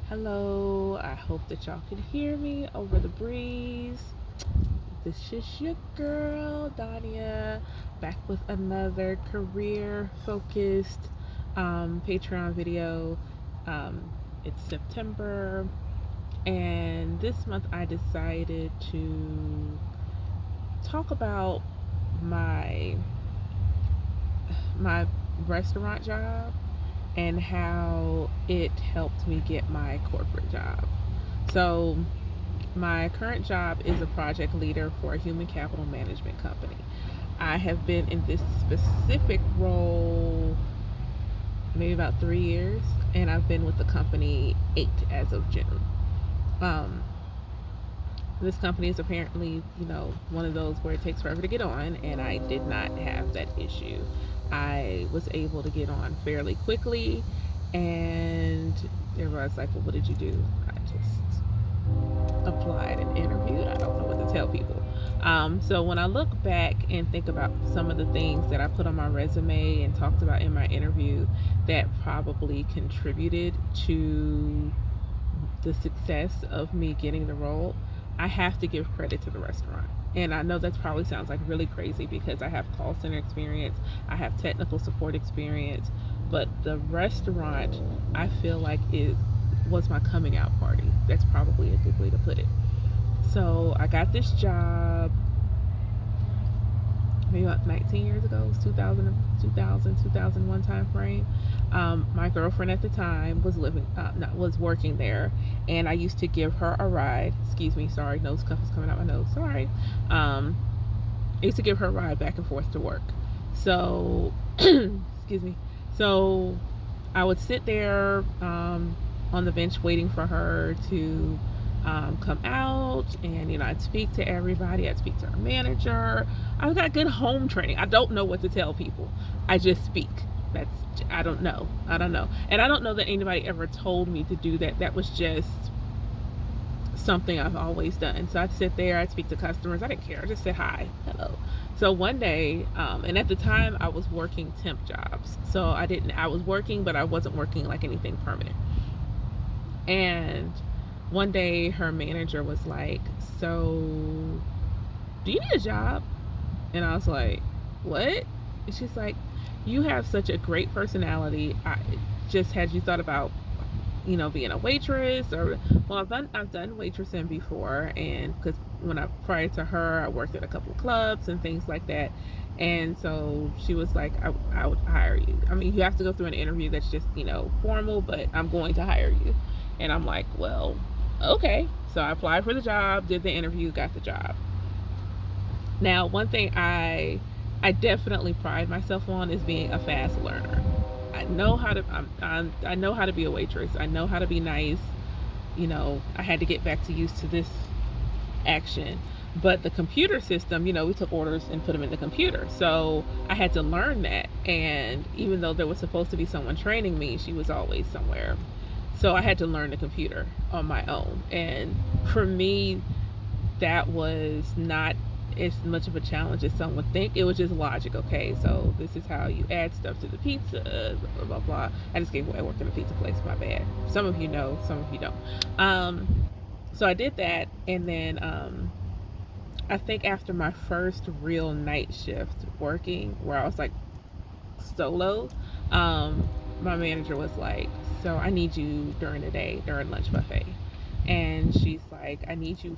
Hello, I hope that y'all can hear me over the breeze. This is your girl, Dania, back with another career focused Patreon video. It's September, and this month I decided to talk about my my restaurant job and how it helped me get my corporate job. So, my current job is a project leader for a human capital management company. I have been in this specific role maybe about 3 years, and I've been with the company 8 as of June. Um, this company is apparently, one of those where it takes forever to get on, and I did not have that issue. I was able to get on fairly quickly, and everybody's like, "Well, what did you do?" I just applied and interviewed. I don't know what to tell people. So when I look back and think about some of the things that I put on my resume and talked about in my interview that probably contributed to the success of me getting the role, I have to give credit to the restaurant. And I know that probably sounds like really crazy because I have call center experience, I have technical support experience, but the restaurant I feel like it was my coming out party. That's probably a good way to put it. So I got this job maybe about 19 years ago. It was 2001 time frame. My girlfriend at the time was was working there, and I used to give her a ride. Excuse me, sorry, nose cuff is coming out my nose. Sorry. I used to give her a ride back and forth to work. So, excuse me. So I would sit there on the bench waiting for her to come out, and I'd speak to everybody. I'd speak to our manager. I've got good home training. I don't know what to tell people. I just speak. That's I don't know, and I don't know that anybody ever told me to do that. That was just something I've always done. So I'd sit there, I'd speak to customers. I didn't care. I just said hi, hello. So one day, and at the time I was working temp jobs. So I was working, but I wasn't working like anything permanent. And one day her manager was like, "So, do you need a job?" And I was like, "What?" And she's like, "You have such a great personality. I just had you thought about being a waitress or well, I've done waitressing before, and because prior to her, I worked at a couple of clubs and things like that, and so she was like, I would hire you. I mean, you have to go through an interview that's just formal, but I'm going to hire you." And I'm like, "Well, okay." So I applied for the job, did the interview, got the job. Now, one thing I definitely pride myself on is being a fast learner. I know how to be a waitress. I know how to be nice. I had to get back to used to this action. But the computer system, we took orders and put them in the computer. So I had to learn that. And even though there was supposed to be someone training me, she was always somewhere. So I had to learn the computer on my own. And for me, that was not as much of a challenge as some would think. It was just logic. Okay, so this is how you add stuff to the pizza, blah blah blah. I just gave away I worked in a pizza place. My bad. Some of you know, some of you don't. So I did that, and then I think after my first real night shift working, where I was like solo, my manager was like, "So I need you during the day during lunch buffet." And she's like, "I need you.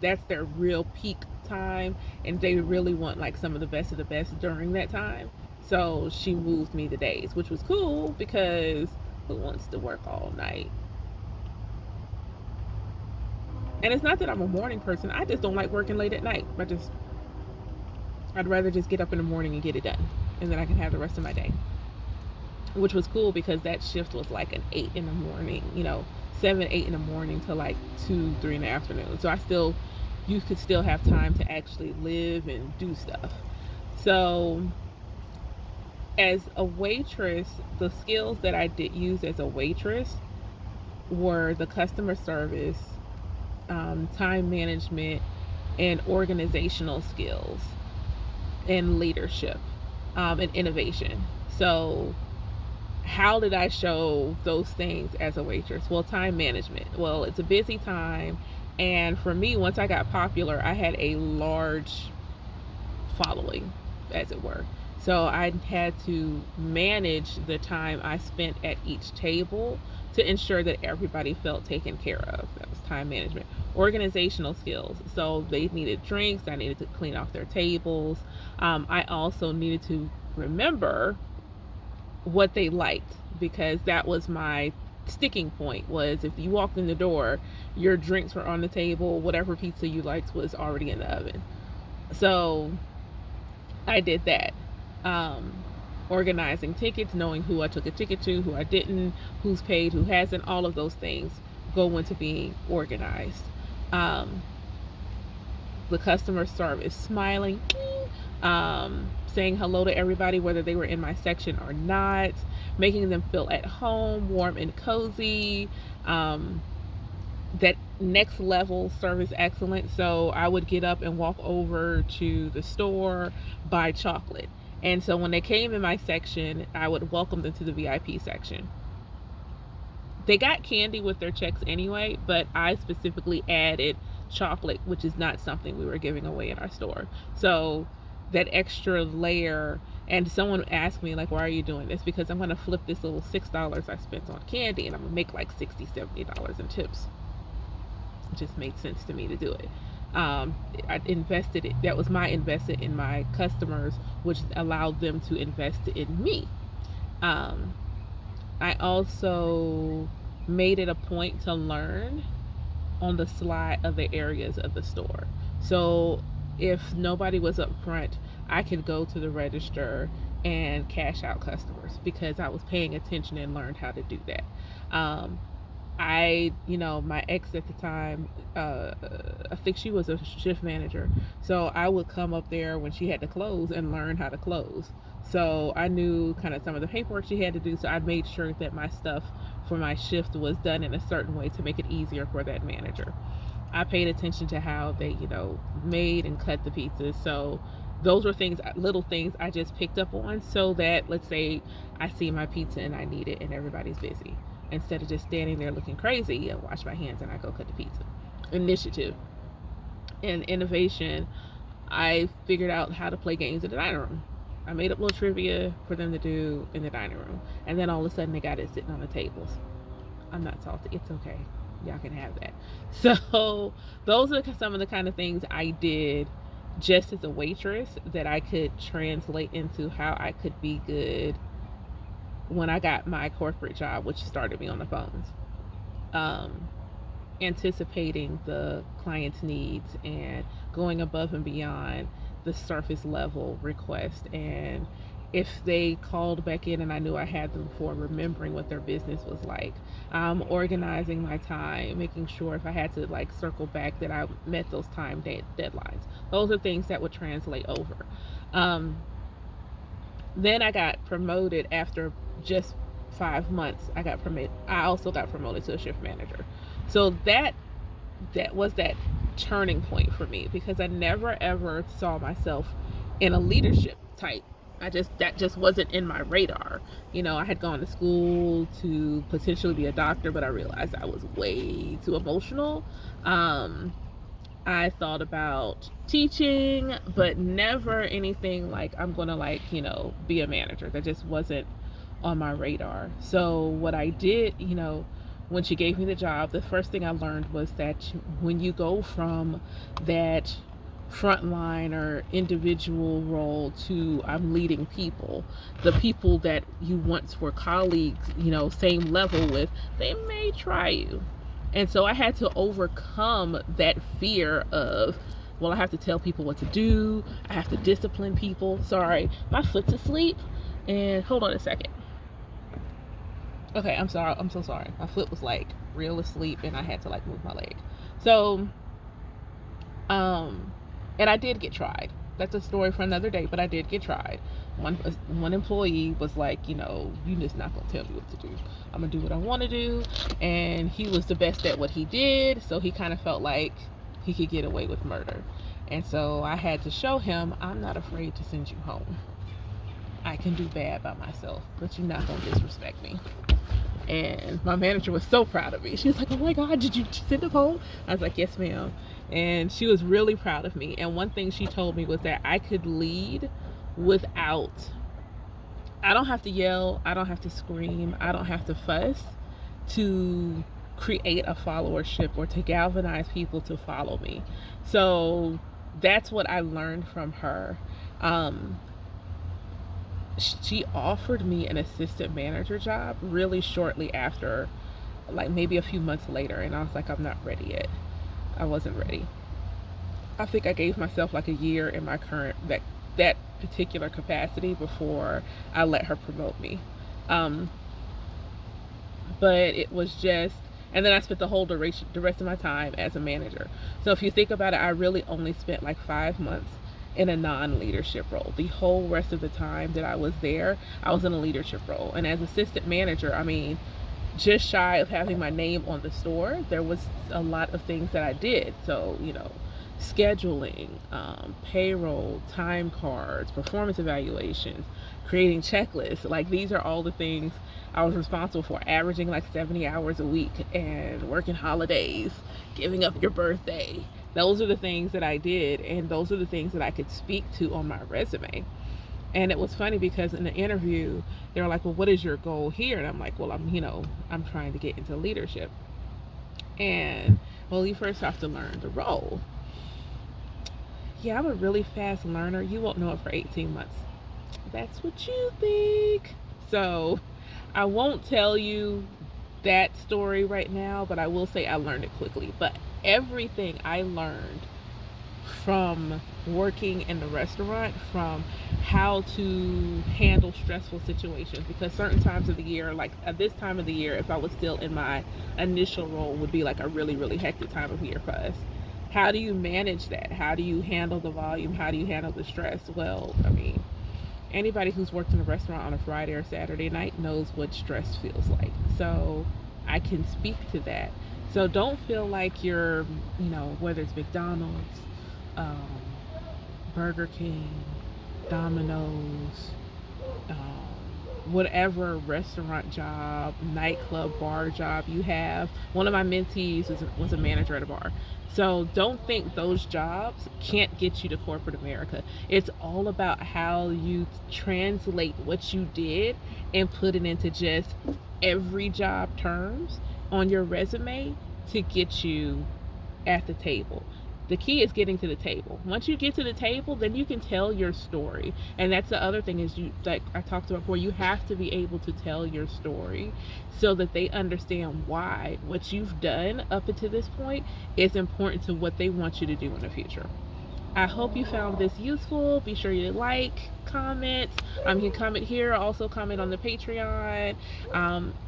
That's their real peak time, and they really want like some of the best during that time." So she moved me the days, which was cool because who wants to work all night? And it's not that I'm a morning person. I just don't like working late at night. I'd rather just get up in the morning and get it done, and then I can have the rest of my day. Which was cool because that shift was like an 8 in the morning, 7, 8 in the morning to like 2, 3 in the afternoon. So you could still have time to actually live and do stuff. So as a waitress, the skills that I did use as a waitress were the customer service, time management, and organizational skills, and leadership, and innovation. So how did I show those things as a waitress? Well, time management. Well, it's a busy time. And for me, once I got popular, I had a large following, as it were. So I had to manage the time I spent at each table to ensure that everybody felt taken care of. That was time management. Organizational skills. So they needed drinks. I needed to clean off their tables. I also needed to remember what they liked, because that was my sticking point. Was if you walked in the door, your drinks were on the table, whatever pizza you liked was already in the oven. So I did that. Um, Organizing tickets, knowing who I took a ticket to, who I didn't, who's paid, who hasn't, all of those things go into being organized. Um, the customer service, smiling, saying hello to everybody, whether they were in my section or not, making them feel at home, warm and cozy. Um, that next level service excellence. So I would get up and walk over to the store, buy chocolate. And so when they came in my section, I would welcome them to the VIP section. They got candy with their checks anyway, but I specifically added chocolate, which is not something we were giving away in our store. So that extra layer, and someone asked me, like, why are you doing this? Because I'm going to flip this little $6 I spent on candy and I'm going to make like $60-$70 in tips. It just made sense to me to do it. I invested it. That was my investment in my customers, which allowed them to invest in me. Um, I also made it a point to learn on the sly of the areas of the store. So if nobody was up front, I could go to the register and cash out customers because I was paying attention and learned how to do that. Um, my ex at the time, I think she was a shift manager. So I would come up there when she had to close and learn how to close. So I knew kind of some of the paperwork she had to do. So I made sure that my stuff for my shift was done in a certain way to make it easier for that manager. I paid attention to how they, made and cut the pizzas. So those were things, little things I just picked up on, so that, let's say I see my pizza and I need it and everybody's busy. Instead of just standing there looking crazy, I wash my hands and I go cut the pizza. Initiative and innovation. I figured out how to play games in the dining room. I made up little trivia for them to do in the dining room. And then all of a sudden they got it sitting on the tables. I'm not salty. It's okay. Y'all can have that. So those are some of the kind of things I did just as a waitress that I could translate into how I could be good when I got my corporate job, which started me on the phones. Um, Anticipating the client's needs and going above and beyond the surface level request. And if they called back in and I knew I had them before, remembering what their business was like, organizing my time, making sure if I had to like circle back that I met those time deadlines. Those are things that would translate over. Um, then I got promoted after just 5 months. I also got promoted to a shift manager. So that was that turning point for me, because I never ever saw myself in a leadership type. That just wasn't in my radar. I had gone to school to potentially be a doctor, but I realized I was way too emotional. I thought about teaching, but never anything like I'm gonna be a manager. That just wasn't on my radar. So what I did, when she gave me the job, the first thing I learned was that when you go from that frontline or individual role to I'm leading people, the people that you once were colleagues, same level with, they may try you. And so I had to overcome that fear of, well, I have to tell people what to do, I have to discipline people. Sorry, my foot's asleep. And hold on a second. Okay, I'm sorry. I'm so sorry. My foot was like real asleep and I had to like move my leg. So, um, and I did get tried. That's a story for another day, but I did get tried. One employee was like, you just not gonna tell me what to do. I'm gonna do what I want to do, and he was the best at what he did, so he kind of felt like he could get away with murder. And so I had to show him I'm not afraid to send you home. I can do bad by myself, but you're not gonna disrespect me. And my manager was so proud of me. She was like, "Oh my God, did you send him home?" I was like, "Yes, ma'am." And she was really proud of me. And one thing she told me was that I could lead without, I don't have to yell, I don't have to scream, I don't have to fuss to create a followership or to galvanize people to follow me. So that's what I learned from her. Um, she offered me an assistant manager job really shortly after, like maybe a few months later, and I was like, I'm not ready yet. I wasn't ready. I think I gave myself like a year in my current that particular capacity before I let her promote me. Um, but it was just, and then I spent the rest of my time as a manager. So if you think about it, I really only spent like 5 months in a non-leadership role. The whole rest of the time that I was there, I was in a leadership role. And as assistant manager, I mean, just shy of having my name on the store, there was a lot of things that I did. So, scheduling, payroll, time cards, performance evaluations, creating checklists. Like, these are all the things I was responsible for, averaging like 70 hours a week and working holidays, giving up your birthday. Those are the things that I did, and those are the things that I could speak to on my resume. And it was funny because in the interview, they were like, "Well, what is your goal here?" And I'm like, "Well, I'm trying to get into leadership." And, well, you first have to learn the role. Yeah, I'm a really fast learner. You won't know it for 18 months. That's what you think. So I won't tell you that story right now, but I will say I learned it quickly. But everything I learned from working in the restaurant, from how to handle stressful situations, because certain times of the year, like at this time of the year, if I was still in my initial role, would be like a really, really hectic time of year for us. How do you manage that? How do you handle the volume? How do you handle the stress? Well, I mean, anybody who's worked in a restaurant on a Friday or Saturday night knows what stress feels like. So I can speak to that. So don't feel like you're, whether it's McDonald's, um, Burger King, Domino's, whatever restaurant job, nightclub, bar job you have. One of my mentees was a manager at a bar. So don't think those jobs can't get you to corporate America. It's all about how you translate what you did and put it into just every job terms on your resume to get you at the table. The key is getting to the table. Once you get to the table, then you can tell your story. And that's the other thing is, you, like I talked about before, you have to be able to tell your story so that they understand why what you've done up until this point is important to what they want you to do in the future. I hope you found this useful. Be sure you like, comment. You can comment here, also comment on the Patreon.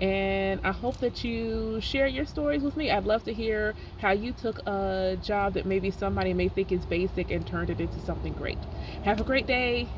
And I hope that you share your stories with me. I'd love to hear how you took a job that maybe somebody may think is basic and turned it into something great. Have a great day.